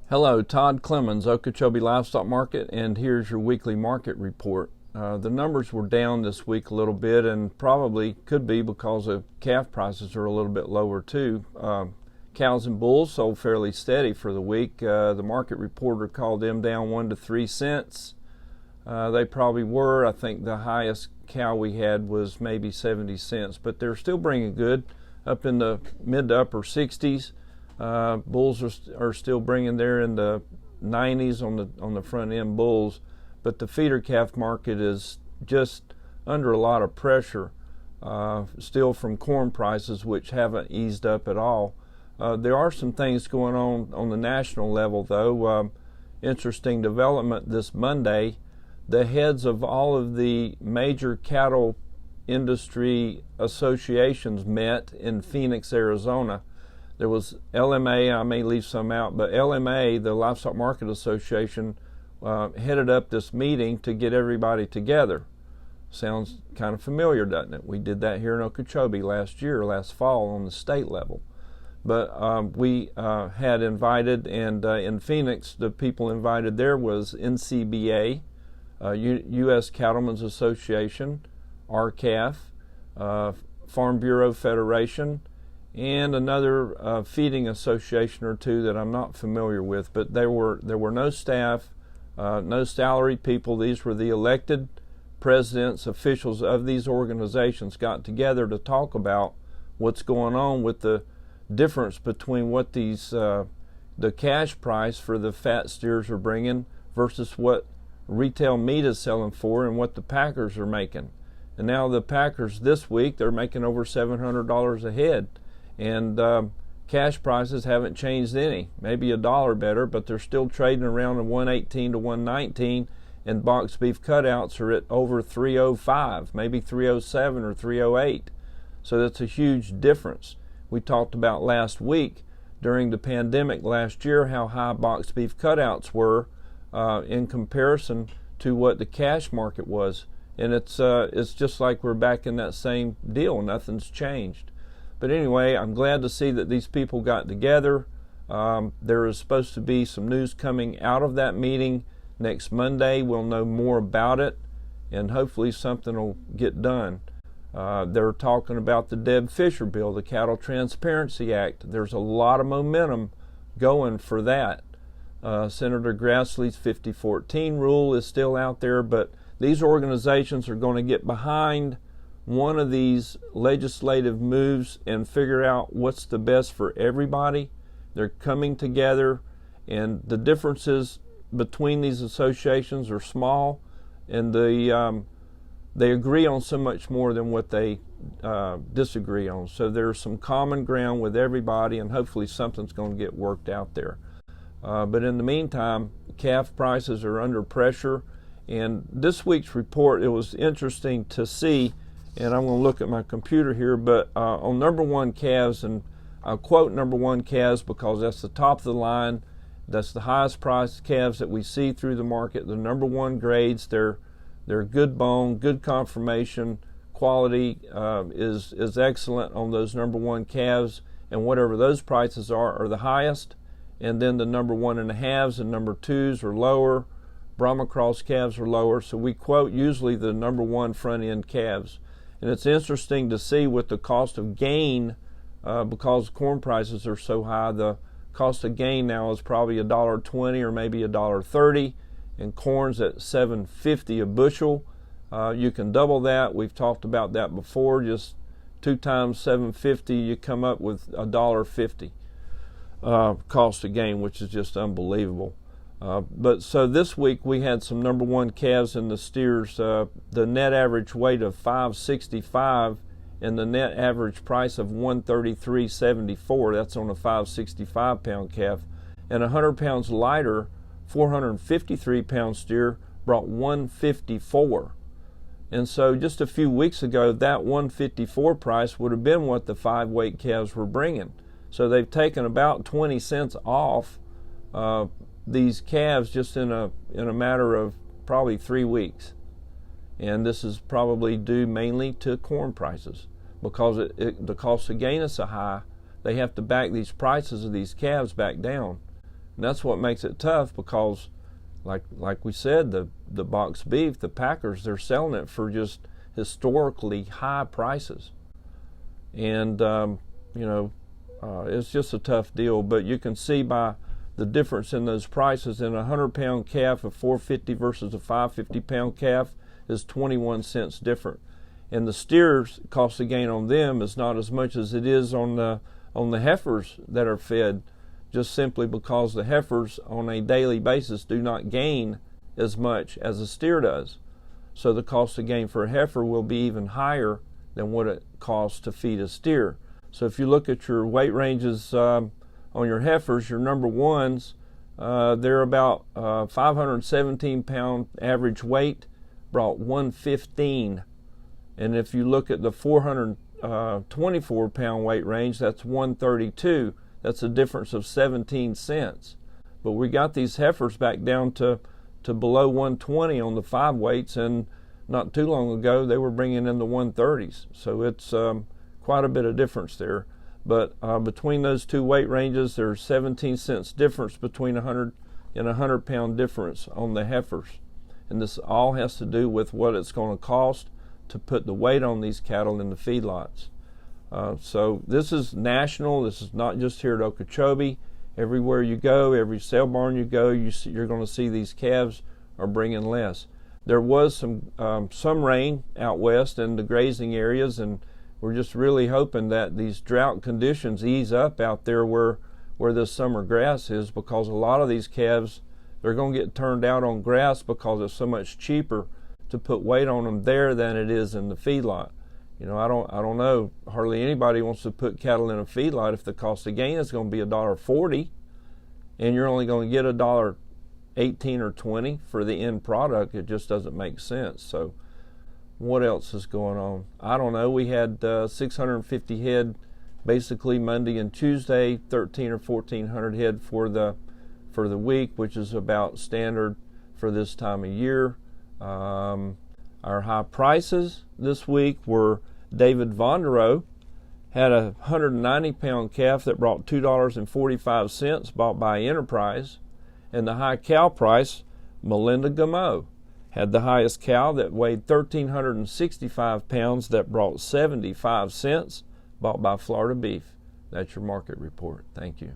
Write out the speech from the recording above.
Hello, Todd Clemens, Okeechobee Livestock Market, and here's your weekly market report. The numbers were down this week a little bit, and probably could be because of calf prices are a little bit lower too. Cows and bulls sold fairly steady for the week. The market reporter called them down 1 to 3 cents. They probably were. I think the highest cow we had was maybe 70 cents, but they're still bringing good, up in the mid to upper 60s. Bulls are still bringing there in the 90s on the front end bulls, but the feeder calf market is just under a lot of pressure still from corn prices, which haven't eased up at all. There are some things going on the national level, though. Interesting development this Monday. The heads of all of the major cattle industry associations met in Phoenix, Arizona. There was LMA, I may leave some out, but LMA, the Livestock Market Association, headed up this meeting to get everybody together. Sounds kind of familiar, doesn't it? We did that here in Okeechobee last fall on the state level. But we had invited, and in Phoenix, the people invited there was NCBA, U.S. Cattlemen's Association, RCAF, Farm Bureau Federation, and another feeding association or two that I'm not familiar with. But there were no staff, no salaried people. These were the elected presidents, officials of these organizations got together to talk about what's going on with the difference between what these the cash price for the fat steers are bringing versus what retail meat is selling for and what the packers are making. And now the packers this week, they're making over $700 a head. And cash prices haven't changed any, maybe $1 better, but they're still trading around the 118 to 119, and boxed beef cutouts are at over 305, maybe 307 or 308. So that's a huge difference. We talked about last week during the pandemic last year how high boxed beef cutouts were in comparison to what the cash market was, and it's just like we're back in that same deal. Nothing's changed. But anyway, I'm glad to see that these people got together. There is supposed to be some news coming out of that meeting next Monday. We'll know more about it, and hopefully something will get done. They're talking about the Deb Fisher bill, the Cattle Transparency Act. There's a lot of momentum going for that. Senator Grassley's 5014 rule is still out there, but these organizations are going to get behind one of these legislative moves and figure out what's the best for everybody. They're coming together, and the differences between these associations are small, and they agree on so much more than what they disagree on. So there's some common ground with everybody, and hopefully something's going to get worked out there. But in the meantime, calf prices are under pressure, and this week's report, it was interesting to see. And I'm going to look at my computer here, but on number one calves, and I'll quote number one calves because that's the top of the line. That's the highest priced calves that we see through the market. The number one grades, they're good bone, good conformation, quality is excellent on those number one calves, and whatever those prices are the highest. And then the number 1.5s and number 2s are lower. Brahma cross calves are lower. So we quote usually the number one front end calves. And it's interesting to see with the cost of gain, because corn prices are so high, the cost of gain now is probably $1.20 or maybe $1.30, and corn's at $7.50 a bushel. You can double that. We've talked about that before. Just 2 times $7.50, you come up with $1.50 cost of gain, which is just unbelievable. But so this week we had some number one calves in the steers. The net average weight of 565 and the net average price of 133.74. That's on a 565 pound calf. And 100 pounds lighter, 453 pound steer brought 154. And so just a few weeks ago, that 154 price would have been what the 5 weight calves were bringing. So they've taken about 20 cents off these calves just in a matter of probably 3 weeks. And this is probably due mainly to corn prices, because the cost of gain is so high, they have to back these prices of these calves back down. And that's what makes it tough, because like we said, the box beef, the packers, they're selling it for just historically high prices. And it's just a tough deal. But you can see by the difference in those prices, in a 100-pound calf, a $4.50 versus a $5.50 calf is 21 cents different. And the steers, cost of gain on them is not as much as it is on the heifers that are fed, just simply because the heifers on a daily basis do not gain as much as a steer does. So the cost of gain for a heifer will be even higher than what it costs to feed a steer. So if you look at your weight ranges on your heifers, your number ones, they're about 517-pound average weight, brought 115. And if you look at the 424-pound weight range, that's 132. That's a difference of 17 cents. But we got these heifers back down to below 120 on the 5 weights, and not too long ago they were bringing in the 130s. So it's quite a bit of difference there. But between those two weight ranges, there's 17 cents difference between 100 and 100-pound difference on the heifers. And this all has to do with what it's going to cost to put the weight on these cattle in the feedlots. So this is national. This is not just here at Okeechobee. Everywhere you go, every sale barn you go, you're going to see these calves are bringing less. There was some rain out west in the grazing areas, and we're just really hoping that these drought conditions ease up out there where this summer grass is, because a lot of these calves, they're going to get turned out on grass because it's so much cheaper to put weight on them there than it is in the feedlot. I don't know. Hardly anybody wants to put cattle in a feedlot if the cost of gain is going to be $1.40, and you're only going to get $1.18 or $1.20 for the end product. It just doesn't make sense. So what else is going on? I don't know. We had 650 head basically Monday and Tuesday, 1,300 or 1,400 head for the week, which is about standard for this time of year. Our high prices this week were David Vonderow had a 190-pound calf that brought $2.45, bought by Enterprise. And the high cow price, Melinda Gameau had the highest cow that weighed 1,365 pounds that brought 75 cents, bought by Florida Beef. That's your market report. Thank you.